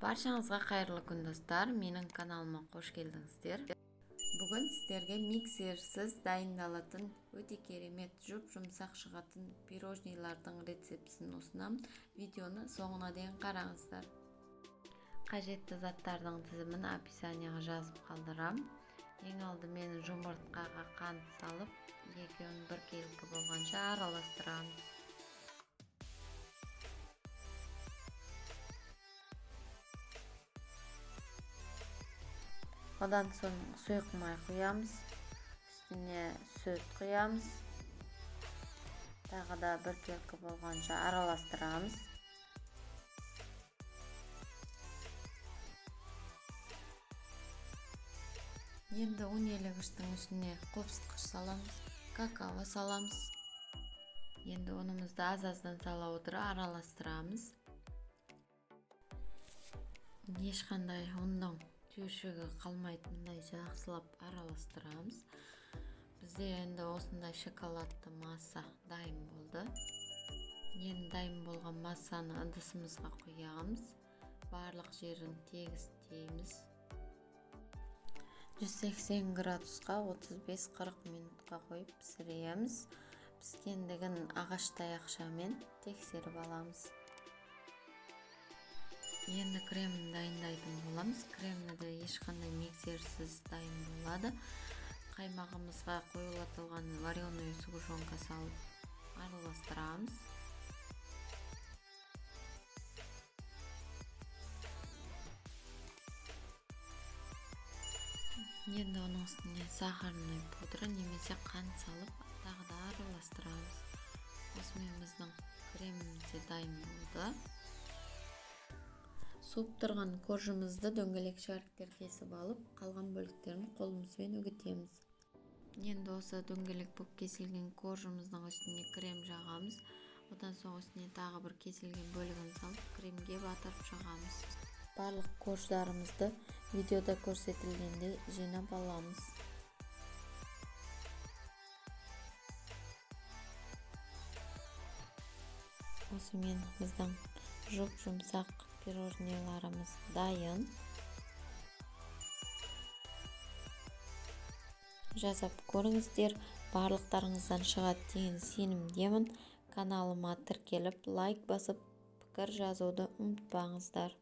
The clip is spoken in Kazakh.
Баршаңызға қайырлы күн достар, менің каналыма қош келдіңіздер. Бүгін сіздерге миксерсіз дайындалатын өте керемет жұп-жұмсақ шығатын пирожныйлардың рецептісін ұсынам. Видеоны соңына дейін қараңыздар. Қажетті заттардың тізімін описанияға жазып қалдырам. Ең алдымен жұмыртқаға қант салып, екеуін біркелкі болғанша араластырамыз. Одан соң сұйық май құямыз, үстіне сүт құямыз. Тағы да біркелкі болғанша араластырамыз. Енді унелегіштің ішіне қопсытқыш саламыз, какао саламыз. Енді ұнымызды аз-аздан сала отыра араластырамыз. Ешқандай ұнның түйіршігі қалмайтындай жақсылап араластырамыз. Бізде енді осындай шоколадты масса дайын болды. Енді дайын болған массаны ыдысымызға құямыз. Барлық жерін тегістейміз. 180 градусқа 35-40 минутқа қойып пісіреміз. Піскендігін ағаш таяқшамен тексеріп аламыз. Енді кремін дайындайтын боламыз. Кремді де ешқандай миксерсіз дайын болады. Қаймағымызға қойылатылған вареный сгущенка салып араластырамыз. Енді оның үстіне сахарный пудра немесе қант салып тағы да араластырамыз. Осымен біздің креміміз де дайын болды. Суып тұрған коржымызды дөңгелек шариктер кесіп алып, қалған бөліктерін қолымызбен үгітеміз. Енді осы дөңгелек болып кесілген коржымыздың үстіне крем жағамыз. Одан соң үстіне тағы бір кесілген бөлігін салып, кремге батырып жағамыз. Барлық корждарымызды видеода көрсетілгендей жинап аламыз. Осымен біздің жұп-жұмсақ пирожныйларымыз дайын. Жасап көріңіздер, барлықтарыңыздан шығады деген сенімдемін. Каналыма тіркеліп, лайк басып, пікір жазуды ұмытпаңыздар.